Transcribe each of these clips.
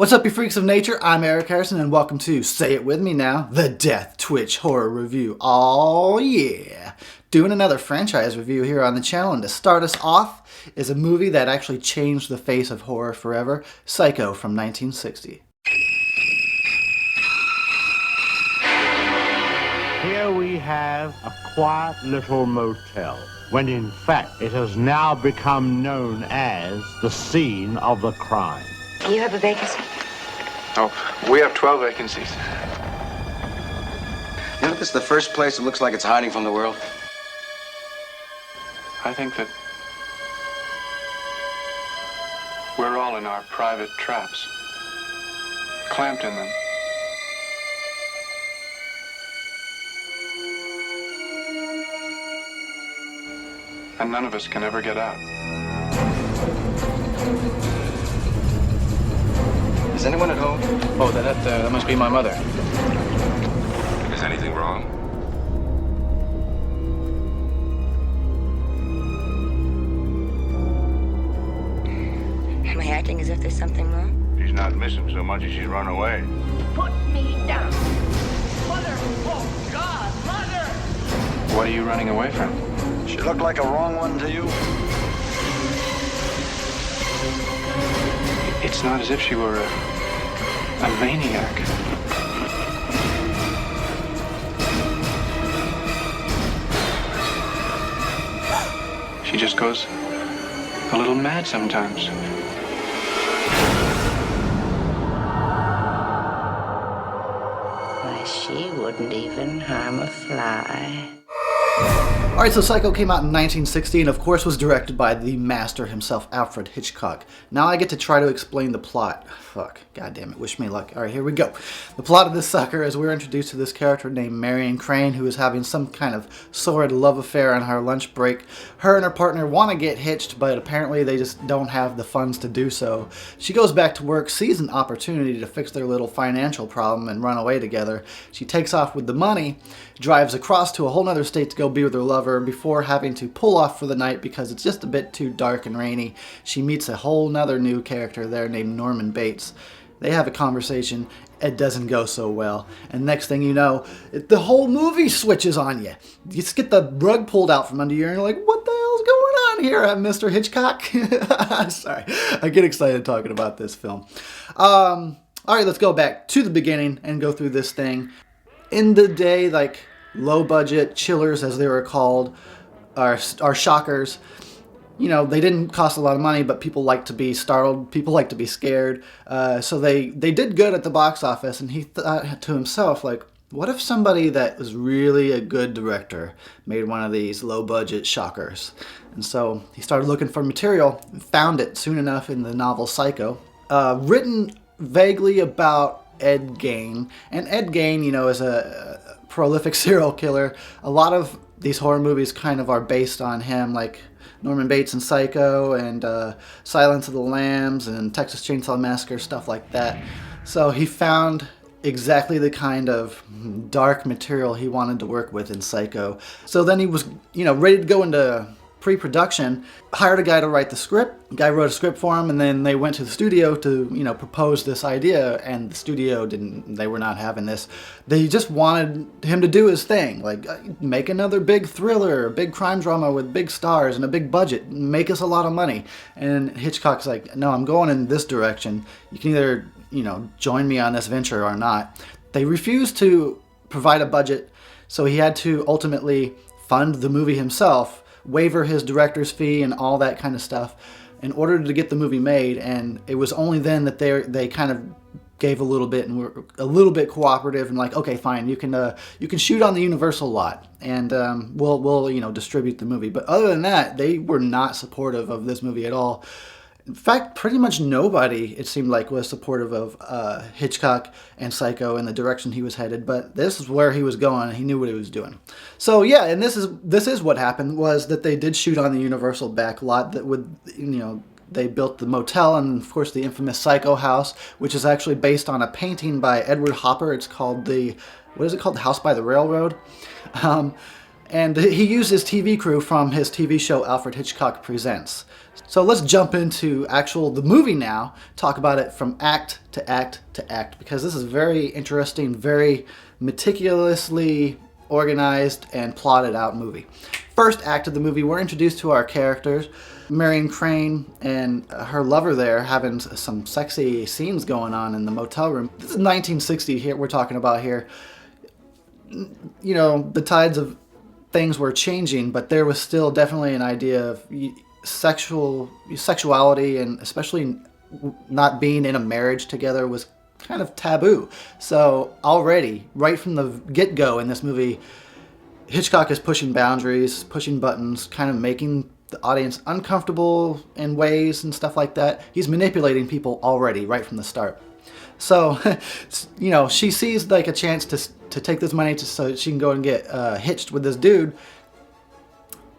What's up, you freaks of nature? I'm Eric Harrison, and welcome to Say It With Me Now, the Death Twitch Horror Review. Oh yeah! Doing another franchise review here on the channel, and to start us off is a movie that actually changed the face of horror forever, Psycho from 1960. Here we have a quiet little motel, when in fact it has now become known as the scene of the crime. You have a vacancy? Oh, we have 12 vacancies. You know, this is the first place that looks like it's hiding from the world. I think that we're all in our private traps, clamped in them. And none of us can ever get out. Is anyone at home? Oh, that must be my mother. Is anything wrong? Am I acting as if there's something wrong? She's not missing so much as she's run away. Put me down. Mother! Oh, God! Mother! What are you running away from? She looked like a wrong one to you? It's not as if she were a maniac. She just goes a little mad sometimes. Why, she wouldn't even harm a fly. Alright, so Psycho came out in 1960 and of course was directed by the master himself, Alfred Hitchcock. Now I get to try to explain the plot. Fuck, goddamn it, wish me luck. Alright, here we go. The plot of this sucker is we're introduced to this character named Marion Crane, who is having some kind of sordid love affair on her lunch break. Her and her partner want to get hitched, but apparently they just don't have the funds to do so. She goes back to work, sees an opportunity to fix their little financial problem and run away together. She takes off with the money, drives across to a whole other state to go be with her lover before having to pull off for the night because it's just a bit too dark and rainy. She meets a whole nother new character there named Norman Bates. They have a conversation. It doesn't go so well. And next thing you know, the whole movie switches on you. You just get the rug pulled out from under you and you're like, what the hell's going on here, Mr. Hitchcock? Sorry, I get excited talking about this film. Alright, let's go back to the beginning and go through this thing. In the day, like, low-budget chillers, as they were called, are shockers. You know, they didn't cost a lot of money, but people like to be startled. People like to be scared. So they did good at the box office, and he thought to himself, like, what if somebody that was really a good director made one of these low-budget shockers? And so he started looking for material and found it soon enough in the novel Psycho. Written vaguely about Ed Gein. And Ed Gein, you know, is a prolific serial killer. A lot of these horror movies kind of are based on him, like Norman Bates and Psycho and Silence of the Lambs and Texas Chainsaw Massacre, stuff like that. So he found exactly the kind of dark material he wanted to work with in Psycho. So then he was, you know, ready to go into pre-production, hired a guy to write the script. The guy wrote a script for him, and then they went to the studio to, you know, propose this idea, and the studio they were not having this. They just wanted him to do his thing, like make another big thriller, a big crime drama with big stars and a big budget, make us a lot of money. And Hitchcock's like, no, I'm going in this direction. You can either, you know, join me on this venture or not. They refused to provide a budget, so he had to ultimately fund the movie himself, waiver his director's fee and all that kind of stuff in order to get the movie made. And it was only then that they kind of gave a little bit and were a little bit cooperative and like, okay, fine, you can shoot on the Universal lot and we'll you know, distribute the movie. But other than that, they were not supportive of this movie at all. In fact, pretty much nobody, it seemed like, was supportive of Hitchcock and Psycho and the direction he was headed, but this is where he was going, and he knew what he was doing. So yeah, and this is what happened, was that they did shoot on the Universal back lot that would, you know, they built the motel and, of course, the infamous Psycho house, which is actually based on a painting by Edward Hopper. It's called the House by the Railroad. And he used his TV crew from his TV show Alfred Hitchcock Presents. So let's jump into the movie now, talk about it from act to act to act, because this is very interesting, very meticulously organized and plotted out movie. First act of the movie, we're introduced to our characters, Marion Crane and her lover there having some sexy scenes going on in the motel room. This is 1960 here, we're talking about here. You know, the tides of things were changing, but there was still definitely an idea of sexuality, and especially not being in a marriage together was kind of taboo. So already, right from the get-go in this movie, Hitchcock is pushing boundaries, pushing buttons, kind of making the audience uncomfortable in ways and stuff like that. He's manipulating people already, right from the start. So, you know, she sees like a chance to take this money so she can go and get hitched with this dude,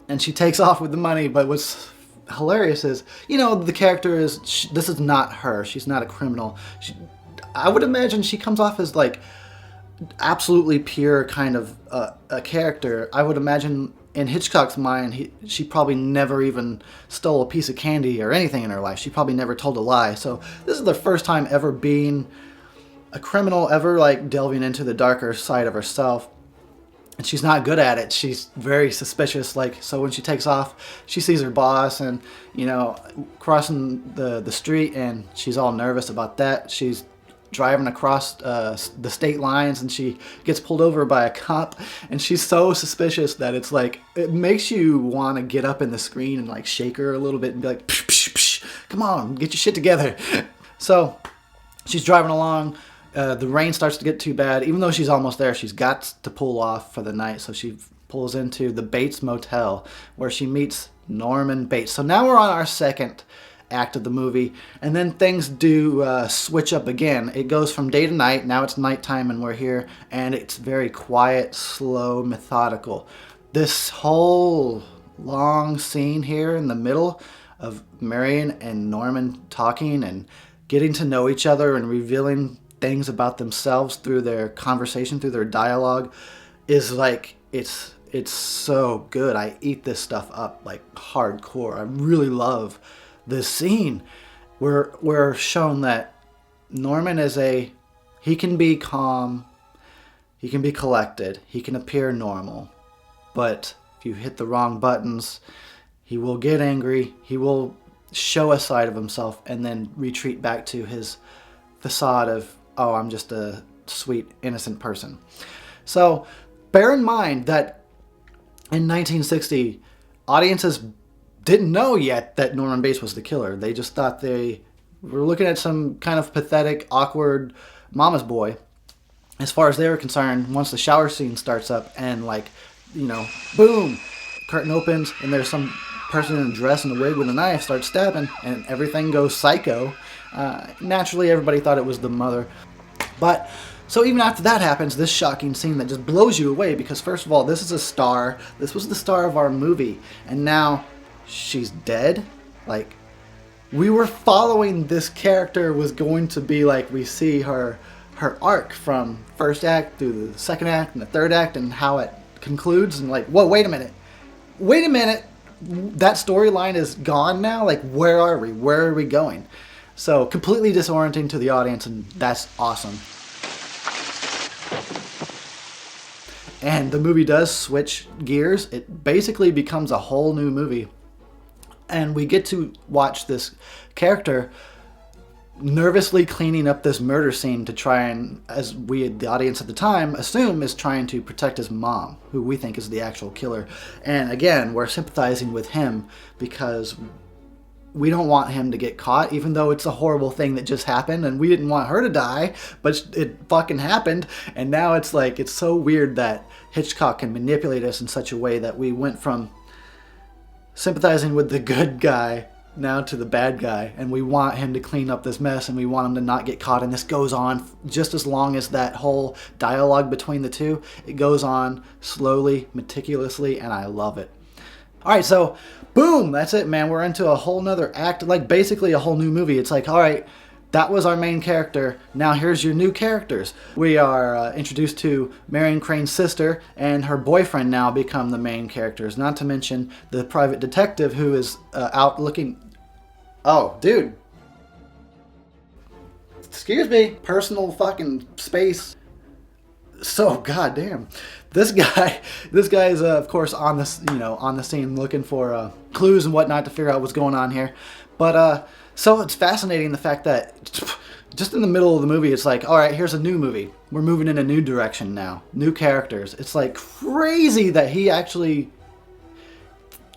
and she takes off with the money. But what's hilarious is, you know, the character is, this is not her. She's not a criminal. I would imagine she comes off as like absolutely pure kind of a character. I would imagine in Hitchcock's mind, she probably never even stole a piece of candy or anything in her life. She probably never told a lie. So this is the first time ever being a criminal, ever like delving into the darker side of herself. And she's not good at it. She's very suspicious. Like, so when she takes off, she sees her boss and, you know, crossing the street, and she's all nervous about that. She's driving across the state lines, and she gets pulled over by a cop, and she's so suspicious that it's like, it makes you want to get up in the screen and like shake her a little bit and be like, psh, psh, psh, come on, get your shit together. So she's driving along. The rain starts to get too bad. Even though she's almost there, she's got to pull off for the night. So she pulls into the Bates Motel, where she meets Norman Bates. So now we're on our second act of the movie, and then things do switch up again. It goes from day to night. Now it's nighttime and we're here, and it's very quiet, slow, methodical. This whole long scene here in the middle of Marion and Norman talking and getting to know each other and revealing things about themselves through their conversation, through their dialogue, is like, it's so good. I eat this stuff up like hardcore. I really love this scene. We're shown that Norman he can be calm, he can be collected, he can appear normal, but if you hit the wrong buttons, he will get angry, he will show a side of himself and then retreat back to his facade of, oh, I'm just a sweet, innocent person. So bear in mind that in 1960, audiences didn't know yet that Norman Bates was the killer. They just thought they were looking at some kind of pathetic, awkward mama's boy. As far as they were concerned, once the shower scene starts up and, like, you know, boom, curtain opens and there's some person in a dress and a wig with a knife starts stabbing and everything goes psycho. Naturally, everybody thought it was the mother. But so even after that happens, this shocking scene that just blows you away, because first of all, this is a star. This was the star of our movie, and now she's dead. Like, we were following this character was going to be like, we see her arc from first act through the second act and the third act and how it concludes, and like, whoa, wait a minute, that storyline is gone now. Like, where are we going? So completely disorienting to the audience, and that's awesome. And the movie does switch gears. It basically becomes a whole new movie. And we get to watch this character nervously cleaning up this murder scene to try and, as we, the audience at the time, assume is trying to protect his mom, who we think is the actual killer. And again, we're sympathizing with him because we don't want him to get caught, even though it's a horrible thing that just happened and we didn't want her to die, but it fucking happened. And now it's like, it's so weird that Hitchcock can manipulate us in such a way that we went from sympathizing with the good guy now to the bad guy, and we want him to clean up this mess and we want him to not get caught. And this goes on just as long as that whole dialogue between the two. It goes on slowly, meticulously, and I love it. Alright, so boom, that's it, man. We're into a whole nother act, like basically a whole new movie. It's like, alright, that was our main character. Now here's your new characters. We are introduced to Marion Crane's sister and her boyfriend now become the main characters. Not to mention the private detective who is out looking... Oh, dude. Excuse me. Personal fucking space. So goddamn. This guy is of course on this, on the scene looking for clues and whatnot to figure out what's going on here. But so it's fascinating the fact that just in the middle of the movie, it's like, all right, here's a new movie. We're moving in a new direction now. New characters. It's like crazy that he actually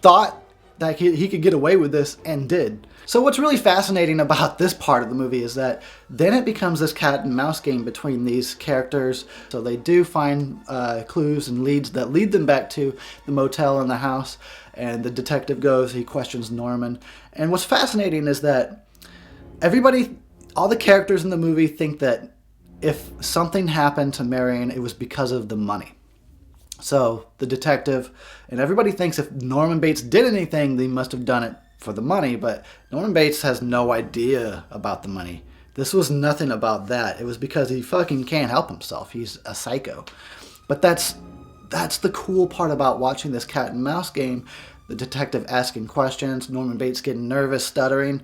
thought that he could get away with this and did. So what's really fascinating about this part of the movie is that then it becomes this cat and mouse game between these characters. So they do find clues and leads that lead them back to the motel and the house. And the detective goes, he questions Norman. And what's fascinating is that all the characters in the movie think that if something happened to Marion, it was because of the money. So the detective and everybody thinks if Norman Bates did anything, they must have done it for the money. But Norman Bates has no idea about the money. This was nothing about that. It was because he fucking can't help himself. He's a psycho. But that's the cool part about watching this cat and mouse game. The detective asking questions, Norman Bates getting nervous, stuttering,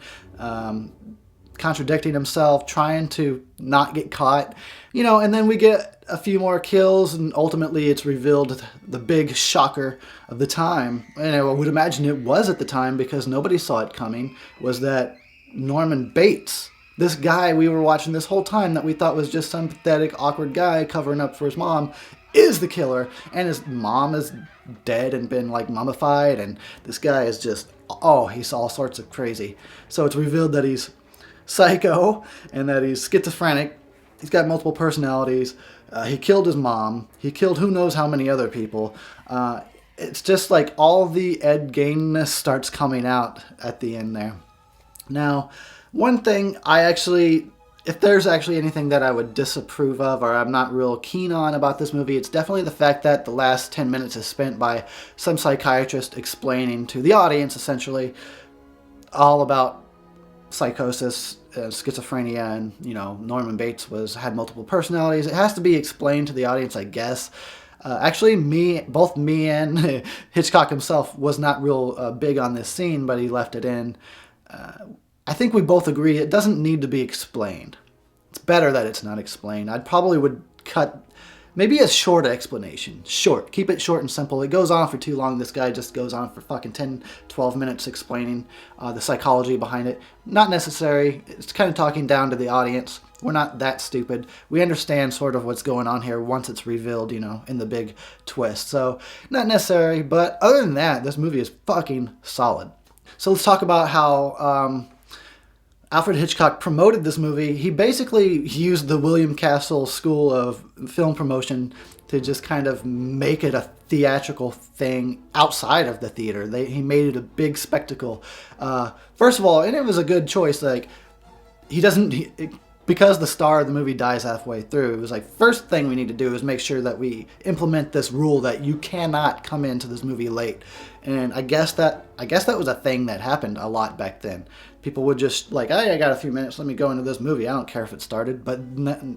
contradicting himself, trying to not get caught, and then we get a few more kills, and ultimately it's revealed the big shocker of the time, and I would imagine it was at the time because nobody saw it coming, was that Norman Bates, this guy we were watching this whole time that we thought was just some pathetic, awkward guy covering up for his mom, is the killer, and his mom is dead and been mummified, and this guy is just, he's all sorts of crazy. So it's revealed that he's psycho and that he's schizophrenic. He's got multiple personalities. He killed his mom. He killed who knows how many other people. It's just like all the Ed Geinness starts coming out at the end there. Now, one thing if there's actually anything that I would disapprove of or I'm not real keen on about this movie, it's definitely the fact that the last 10 minutes is spent by some psychiatrist explaining to the audience, essentially, all about psychosis, schizophrenia, and, Norman Bates had multiple personalities. It has to be explained to the audience, I guess. Actually, both me and Hitchcock himself was not real big on this scene, but he left it in. I think we both agree it doesn't need to be explained. It's better that it's not explained. I probably would cut maybe a short explanation. Short. Keep it short and simple. It goes on for too long. This guy just goes on for fucking 10, 12 minutes explaining the psychology behind it. Not necessary. It's kind of talking down to the audience. We're not that stupid. We understand sort of what's going on here once it's revealed, in the big twist. So, not necessary. But other than that, this movie is fucking solid. So let's talk about how Alfred Hitchcock promoted this movie. He basically used the William Castle School of Film Promotion to just kind of make it a theatrical thing outside of the theater. He made it a big spectacle. First of all, and it was a good choice. Because the star of the movie dies halfway through, it was like, first thing we need to do is make sure that we implement this rule that you cannot come into this movie late. And I guess that was a thing that happened a lot back then. People would just I got a few minutes, let me go into this movie. I don't care if it started. But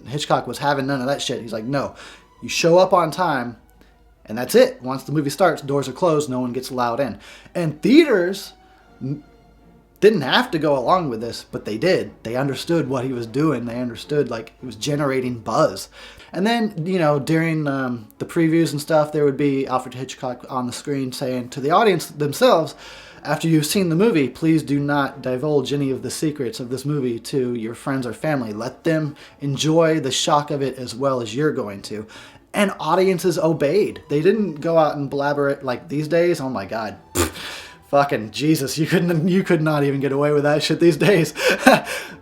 Hitchcock was having none of that shit. He's like, no, you show up on time, and that's it. Once the movie starts, doors are closed, no one gets allowed in. And theaters didn't have to go along with this, but they did. They understood what he was doing. They understood it was generating buzz. And then, during the previews and stuff, there would be Alfred Hitchcock on the screen saying to the audience themselves, after you've seen the movie, please do not divulge any of the secrets of this movie to your friends or family. Let them enjoy the shock of it as well as you're going to. And audiences obeyed. They didn't go out and blabber it like these days. Oh my God. Fucking Jesus, you could not even get away with that shit these days.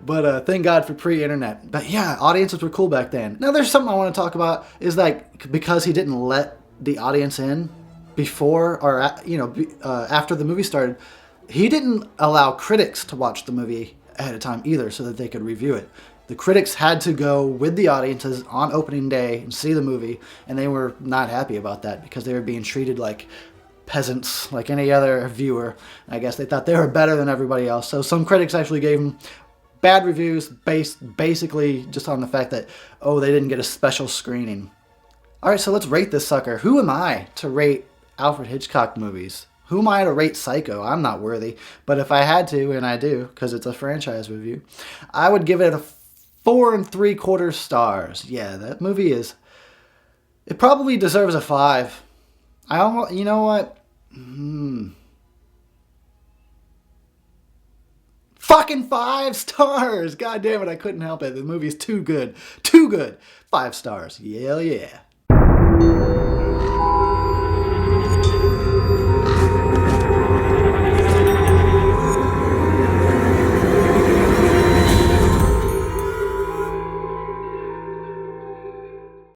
But thank God for pre-internet. But yeah, audiences were cool back then. Now there's something I want to talk about is because he didn't let the audience in before or after the movie started, he didn't allow critics to watch the movie ahead of time either so that they could review it. The critics had to go with the audiences on opening day and see the movie, and they were not happy about that because they were being treated like peasants, like any other viewer. I guess they thought they were better than everybody else. So some critics actually gave them Bad reviews based basically just on the fact that, oh, they didn't get a special screening. Alright, so let's rate this sucker. Who am I to rate Alfred Hitchcock movies? Who am I to rate Psycho? I'm not worthy. But if I had to, and I do, because it's a franchise review, I would give it a 4 3/4 stars. Yeah, that movie is... It probably deserves a 5. I almost... You know what? Fucking 5 stars! God damn it, I couldn't help it. The movie's too good. Too good. 5 stars. Yeah, yeah.